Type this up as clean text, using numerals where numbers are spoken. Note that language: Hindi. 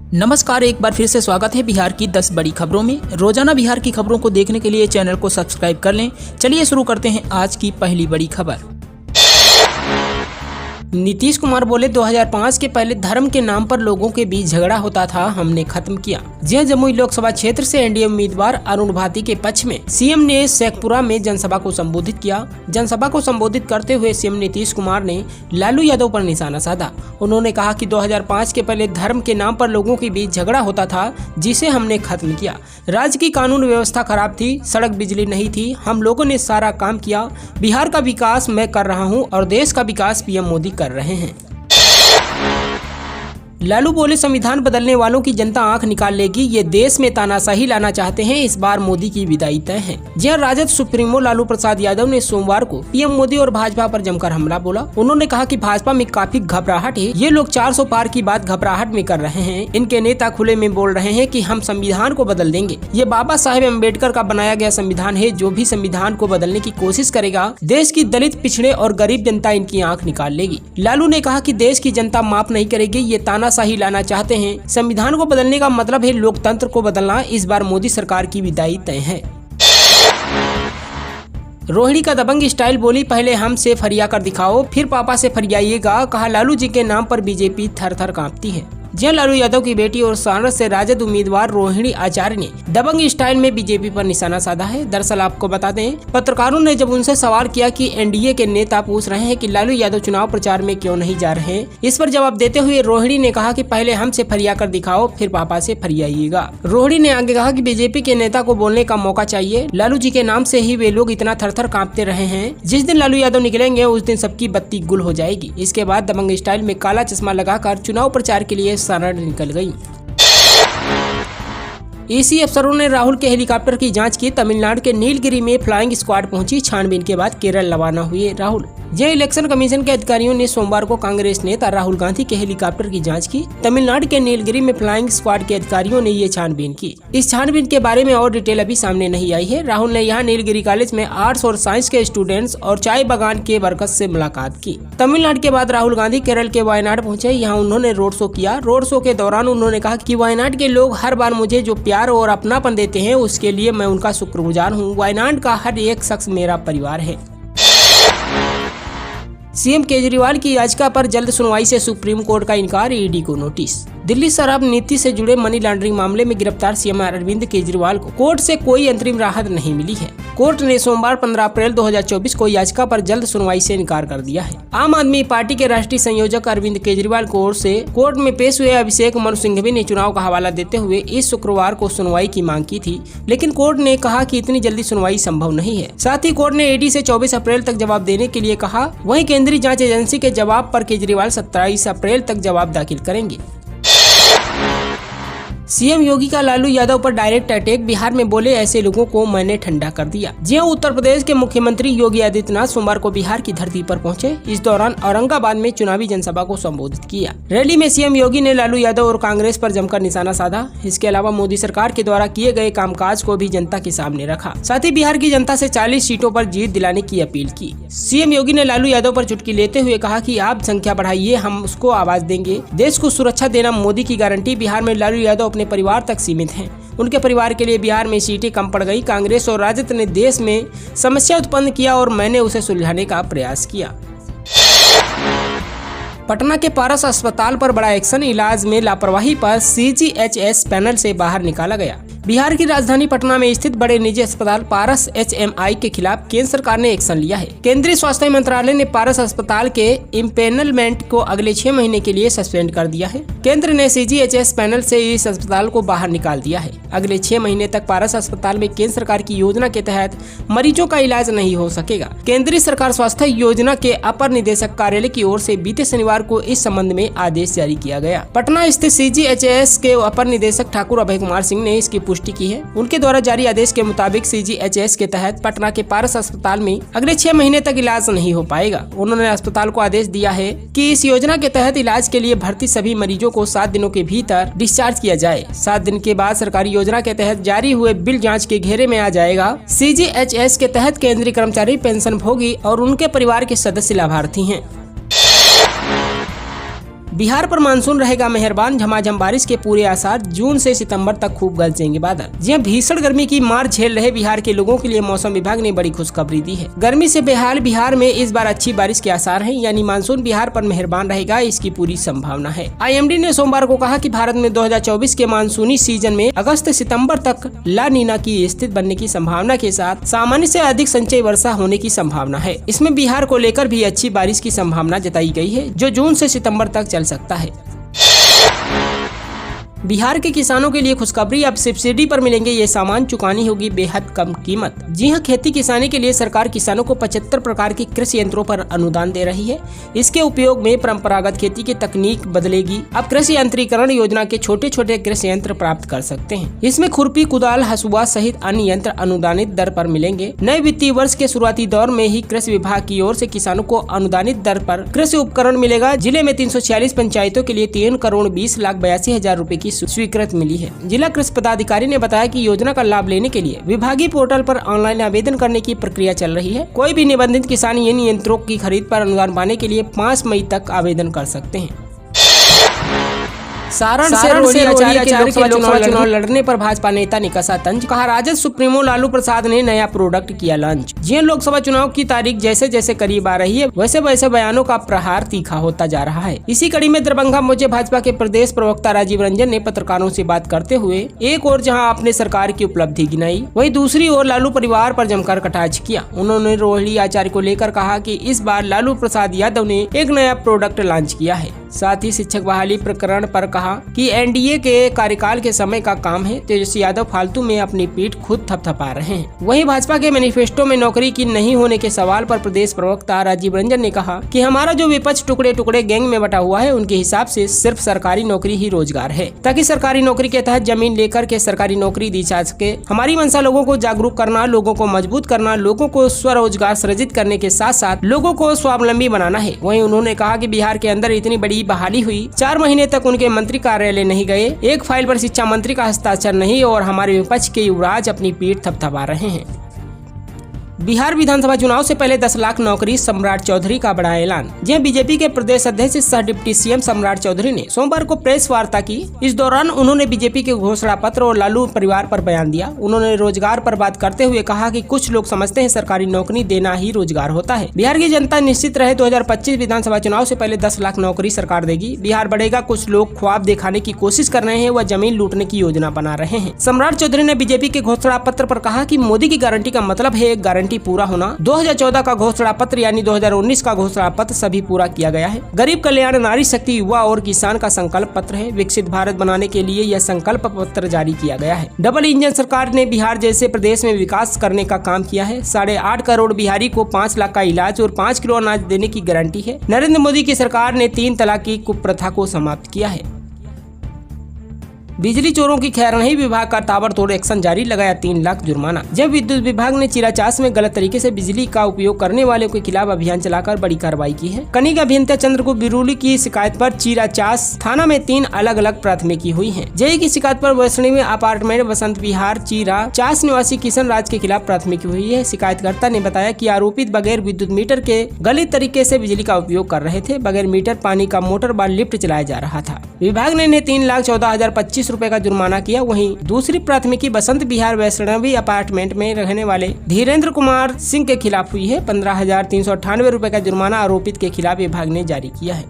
नमस्कार, एक बार फिर से स्वागत है बिहार की 10 बड़ी खबरों में। रोजाना बिहार की खबरों को देखने के लिए चैनल को सब्सक्राइब कर लें। चलिए शुरू करते हैं आज की पहली बड़ी खबर। नीतीश कुमार बोले 2005 के पहले धर्म के नाम पर लोगों के बीच झगड़ा होता था, हमने खत्म किया। जमुई लोकसभा क्षेत्र से एनडीए उम्मीदवार अरुण भाटी के पक्ष में सीएम ने शेखपुरा में जनसभा को संबोधित किया। जनसभा को संबोधित करते हुए सीएम नीतीश कुमार ने लालू यादव पर निशाना साधा। उन्होंने कहा कि 2005 के पहले धर्म के नाम पर लोगों के बीच झगड़ा होता था, जिसे हमने खत्म किया। राज्य की कानून व्यवस्था खराब थी, सड़क बिजली नहीं थी, हम लोगों ने सारा काम किया। बिहार का विकास मैं कर रहा हूँ और देश का विकास पीएम मोदी कर रहे हैं। लालू बोले संविधान बदलने वालों की जनता आंख निकाल लेगी, ये देश में तानाशाही लाना चाहते हैं, इस बार मोदी की विदाई तय है। जहां राजद सुप्रीमो लालू प्रसाद यादव ने सोमवार को पीएम मोदी और भाजपा पर जमकर हमला बोला। उन्होंने कहा कि भाजपा में काफी घबराहट है, ये लोग 400 पार की बात घबराहट में कर रहे हैं। इनके नेता खुले में बोल रहे हैं कि हम संविधान को बदल देंगे। ये बाबा साहेब अम्बेडकर का बनाया गया संविधान है, जो भी संविधान को बदलने की कोशिश करेगा, देश की दलित, पिछड़े और गरीब जनता इनकी आंख निकाल लेगी। लालू ने कहा कि देश की जनता माफ नहीं करेगी, ये तानाशाही लाना चाहते हैं। संविधान को बदलने का मतलब है लोकतंत्र को बदलना। इस बार मोदी सरकार की विदाई तय है। रोहिणी का दबंग स्टाइल बोली, पहले हमसे फरिया कर दिखाओ, फिर पापा से फरियाइएगा। कहा लालू जी के नाम पर बीजेपी थर थर कांपती है। लालू यादव की बेटी और सारस से राजद उम्मीदवार रोहिणी आचार्य ने दबंग स्टाइल में बीजेपी पर निशाना साधा है। दरअसल आपको बता दें, पत्रकारों ने जब उनसे सवाल किया कि एनडीए के नेता पूछ रहे हैं कि लालू यादव चुनाव प्रचार में क्यों नहीं जा रहे हैं, इस पर जवाब देते हुए रोहिणी ने कहा कि पहले हमसे फरिया कर दिखाओ, फिर पापा से फरियाइएगा। रोहिणी ने आगे कहा कि बीजेपी के नेता को बोलने का मौका चाहिए, लालू जी के नाम से ही वे लोग इतना थर थर कांपते रहे हैं। जिस दिन लालू यादव निकलेंगे उस दिन सबकी बत्ती गुल हो जाएगी। इसके बाद दबंग स्टाइल में काला चश्मा लगाकर चुनाव प्रचार के लिए सारण निकल गई। ईसी अफसरों ने राहुल के हेलीकॉप्टर की जांच की। तमिलनाडु के नीलगिरी में फ्लाइंग स्क्वाड पहुंची। छानबीन के बाद केरल रवाना हुए राहुल। इलेक्शन कमीशन के अधिकारियों ने सोमवार को कांग्रेस नेता राहुल गांधी के हेलीकॉप्टर की जांच की। तमिलनाडु के नीलगिरी में फ्लाइंग स्क्वाड के अधिकारियों ने ये छानबीन की। इस छानबीन के बारे में और डिटेल अभी सामने नहीं आई है। राहुल ने यहाँ नीलगिरी कॉलेज में आर्ट्स और साइंस के स्टूडेंट्स और चाय बागान के वर्कर्स से मुलाकात की। तमिलनाडु के बाद राहुल गांधी केरल के वायनाड पहुंचे। यहाँ उन्होंने रोड शो किया। रोड शो के दौरान उन्होंने कहा कि वायनाड के लोग हर बार मुझे जो प्यार और अपनापन देते हैं, उसके लिए मैं उनका शुक्रगुजार हूँ। वायनाड का हर एक शख्स मेरा परिवार है। सीएम केजरीवाल की याचिका पर जल्द सुनवाई से सुप्रीम कोर्ट का इनकार, ईडी को नोटिस। दिल्ली शराब नीति से जुड़े मनी लॉन्ड्रिंग मामले में गिरफ्तार सीएम अरविंद केजरीवाल को कोर्ट से कोई अंतरिम राहत नहीं मिली है। कोर्ट ने सोमवार 15 अप्रैल 2024 को याचिका पर जल्द सुनवाई से इनकार कर दिया है। आम आदमी पार्टी के राष्ट्रीय संयोजक अरविंद केजरीवाल कोर्ट में पेश हुए अभिषेक मनु सिंघवी ने चुनाव का हवाला देते हुए इस शुक्रवार को सुनवाई की मांग की थी, लेकिन कोर्ट ने कहा कि इतनी जल्दी सुनवाई संभव नहीं है। साथ ही कोर्ट ने ईडी से 24 अप्रैल तक जवाब देने के लिए कहा। वहीं केंद्रीय जांच एजेंसी के जवाब पर केजरीवाल 27 अप्रैल तक जवाब दाखिल करेंगे। सीएम योगी का लालू यादव पर डायरेक्ट अटैक। बिहार में बोले ऐसे लोगों को मैंने ठंडा कर दिया। उत्तर प्रदेश के मुख्यमंत्री योगी आदित्यनाथ सोमवार को बिहार की धरती पर पहुंचे। इस दौरान औरंगाबाद में चुनावी जनसभा को संबोधित किया। रैली में सीएम योगी ने लालू यादव और कांग्रेस पर जमकर निशाना साधा। इसके अलावा मोदी सरकार के द्वारा किए गए कामकाज को भी जनता के सामने रखा। साथ ही बिहार की जनता से 40 सीटों पर जीत दिलाने की अपील की। सीएम योगी ने लालू यादव पर चुटकी लेते हुए कहा कि आप संख्या बढ़ाइए, हम उसको आवाज देंगे। देश को सुरक्षा देना मोदी की गारंटी। बिहार में लालू यादव अपने परिवार तक सीमित हैं। उनके परिवार के लिए बिहार में सीटें कम पड़ गई। कांग्रेस और राजद ने देश में समस्या उत्पन्न किया और मैंने उसे सुलझाने का प्रयास किया। पटना के पारस अस्पताल पर बड़ा एक्शन। इलाज में लापरवाही पर सीजीएचएस पैनल से बाहर निकाला गया। बिहार की राजधानी पटना में स्थित बड़े निजी अस्पताल पारस एचएमआई के खिलाफ केंद्र सरकार ने एक्शन लिया है। केंद्रीय स्वास्थ्य मंत्रालय ने पारस अस्पताल के इम्पेनलमेंट को अगले 6 महीने के लिए सस्पेंड कर दिया है। केंद्र ने सीजीएचएस पैनल से इस अस्पताल को बाहर निकाल दिया है। अगले 6 महीने तक पारस अस्पताल में केंद्र सरकार की योजना के तहत मरीजों का इलाज नहीं हो सकेगा। केंद्रीय सरकार स्वास्थ्य योजना के अपर निदेशक कार्यालय की ओर से बीते शनिवार को इस संबंध में आदेश जारी किया गया। पटना स्थित सीजीएचएस के अपर निदेशक ठाकुर अभय कुमार सिंह ने इसकी पुष्टि की है। उनके द्वारा जारी आदेश के मुताबिक सीजीएचएस के तहत पटना के पारस अस्पताल में अगले 6 महीने तक इलाज नहीं हो पाएगा। उन्होंने अस्पताल को आदेश दिया है कि इस योजना के तहत इलाज के लिए भर्ती सभी मरीजों को 7 दिनों के भीतर डिस्चार्ज किया जाए। 7 दिन के बाद सरकारी योजना के तहत जारी हुए बिल जाँच के घेरे में आ जाएगा। सीजीएचएस के तहत केंद्रीय कर्मचारी पेंशन भोगी और उनके परिवार के सदस्य लाभार्थी हैं। बिहार पर मानसून रहेगा मेहरबान, झमाझम बारिश के पूरे आसार, जून से सितंबर तक खूब गरजेंगे बादल। जी हां, भीषण गर्मी की मार झेल रहे बिहार के लोगों के लिए मौसम विभाग ने बड़ी खुशखबरी दी है। गर्मी से बेहाल बिहार में इस बार अच्छी बारिश के आसार हैं, यानी मानसून बिहार पर मेहरबान रहेगा, इसकी पूरी संभावना है। IMD ने सोमवार को कहा कि भारत में 2024 के मानसूनी सीजन में अगस्त सितंबर तक ला नीना की स्थिति बनने की संभावना के साथ सामान्य से अधिक संचयी वर्षा होने की संभावना है। इसमें बिहार को लेकर भी अच्छी बारिश की संभावना जताई गई है, जो जून से सितंबर तक चल सकता है। बिहार के किसानों के लिए खुशखबरी, अब सब्सिडी पर मिलेंगे ये सामान, चुकानी होगी बेहद कम कीमत। जी हां, खेती किसानी के लिए सरकार किसानों को 75 प्रकार के कृषि यंत्रों पर अनुदान दे रही है। इसके उपयोग में परंपरागत खेती की तकनीक बदलेगी। अब कृषि यंत्रीकरण योजना के छोटे छोटे कृषि यंत्र प्राप्त कर सकते हैं। इसमें खुरपी, कुदाल, हसुआ सहित अन्य यंत्र अनुदानित दर पर मिलेंगे। नए वित्तीय वर्ष के शुरुआती दौर में ही कृषि विभाग की ओर से किसानों को अनुदानित दर पर कृषि उपकरण मिलेगा। जिले में 346 पंचायतों के लिए 3,20,82,000 रूपए की स्वीकृत मिली है। जिला कृषि पदाधिकारी ने बताया कि योजना का लाभ लेने के लिए विभागीय पोर्टल पर ऑनलाइन आवेदन करने की प्रक्रिया चल रही है। कोई भी निबंधित किसान इन यंत्रों की खरीद पर अनुदान पाने के लिए 5 मई तक आवेदन कर सकते हैं। सारण से रोहिणी आचार्य के लोकसभा चुनाव लड़ने पर भाजपा नेता ने कसा तंज, कहा राजद सुप्रीमो लालू प्रसाद ने नया प्रोडक्ट किया लॉन्च। जी लोकसभा चुनाव की तारीख जैसे जैसे करीब आ रही है, वैसे वैसे बयानों का प्रहार तीखा होता जा रहा है। इसी कड़ी में दरभंगा पहुंचे भाजपा के प्रदेश प्रवक्ता राजीव रंजन ने पत्रकारों से बात करते हुए एक और जहां अपने सरकार की उपलब्धि गिनाई, वहीं दूसरी ओर लालू परिवार पर जमकर कटाक्ष किया। उन्होंने रोहिणी आचार्य को लेकर कहा कि इस बार लालू प्रसाद यादव ने एक नया प्रोडक्ट लॉन्च किया है। साथ ही शिक्षक बहाली प्रकरण पर कहा कि NDA के कार्यकाल के समय का काम है, तेजस्वी यादव फालतू में अपनी पीठ खुद थपथपा रहे हैं। वहीं भाजपा के मैनिफेस्टो में नौकरी की नहीं होने के सवाल पर प्रदेश प्रवक्ता राजीव रंजन ने कहा कि हमारा जो विपक्ष टुकड़े टुकड़े गैंग में बटा हुआ है, उनके हिसाब से सिर्फ सरकारी नौकरी ही रोजगार है, ताकि सरकारी नौकरी के तहत जमीन लेकर के सरकारी नौकरी दी जा सके। हमारी मंशा लोगों को जागरूक करना, लोगों को मजबूत करना, लोगों को स्वरोजगार सृजित करने के साथ साथ लोगों को स्वावलंबी बनाना है। वहीं उन्होंने कहा कि बिहार के अंदर इतनी बड़ी बहाली हुई, 4 महीने तक उनके मंत्री कार्यालय नहीं गए, एक फाइल पर शिक्षा मंत्री का हस्ताक्षर नहीं, और हमारे विपक्ष के युवराज अपनी पीठ थपथपा रहे हैं। बिहार विधानसभा चुनाव से पहले 10 लाख नौकरी, सम्राट चौधरी का बड़ा ऐलान। जहां बीजेपी के प्रदेश अध्यक्ष सह डिप्टी CM सम्राट चौधरी ने सोमवार को प्रेस वार्ता की। इस दौरान उन्होंने बीजेपी के घोषणा पत्र और लालू परिवार पर बयान दिया। उन्होंने रोजगार पर बात करते हुए कहा कि कुछ लोग समझते हैं सरकारी नौकरी देना ही रोजगार होता है। बिहार की जनता निश्चित रहे 2025 विधानसभा चुनाव से पहले 10 लाख नौकरी सरकार देगी। बिहार बढ़ेगा। कुछ लोग ख्वाब दिखाने की कोशिश कर रहे हैं, वह जमीन लूटने की योजना बना रहे हैं। सम्राट चौधरी ने बीजेपी के घोषणा पत्र पर कहा कि मोदी की गारंटी का मतलब है एक गारंटी पूरा होना। 2014 का घोषणा पत्र यानी 2019 का घोषणा पत्र सभी पूरा किया गया है। गरीब कल्याण, नारी शक्ति, युवा और किसान का संकल्प पत्र है। विकसित भारत बनाने के लिए यह संकल्प पत्र जारी किया गया है। डबल इंजन सरकार ने बिहार जैसे प्रदेश में विकास करने का काम किया है। 8.5 करोड़ बिहारी को 5 लाख का इलाज और 5 किलो अनाज देने की गारंटी है। नरेंद्र मोदी की सरकार ने 3 तलाक की कुप्रथा को समाप्त किया है। बिजली चोरों की खैर नहीं, विभाग का ताबड़तोड़ एक्शन जारी, लगाया 3 लाख जुर्माना। जब विद्युत विभाग ने चिराचास में गलत तरीके से बिजली का उपयोग करने वालों के खिलाफ अभियान चलाकर बड़ी कार्रवाई की है। कनिक अभियंता चंद्र बिरुली की शिकायत पर चिराचास थाना में 3 अलग अलग प्राथमिकी हुई है। जेई की शिकायत पर वैष्णवी अपार्टमेंट बसंत विहार चिराचास निवासी किशन राज के खिलाफ प्राथमिकी हुई है। शिकायतकर्ता ने बताया कि आरोपित बगैर विद्युत मीटर के गलत तरीके से बिजली का उपयोग कर रहे थे। बगैर मीटर पानी का मोटर व लिफ्ट चलाया जा रहा था। विभाग ने 3,14,025 रुपए का जुर्माना किया। वहीं दूसरी प्राथमिकी बसंत विहार वैष्णवी अपार्टमेंट में रहने वाले धीरेन्द्र कुमार सिंह के खिलाफ हुई है। 15,398 रुपए का जुर्माना आरोपित के खिलाफ विभाग ने जारी किया है।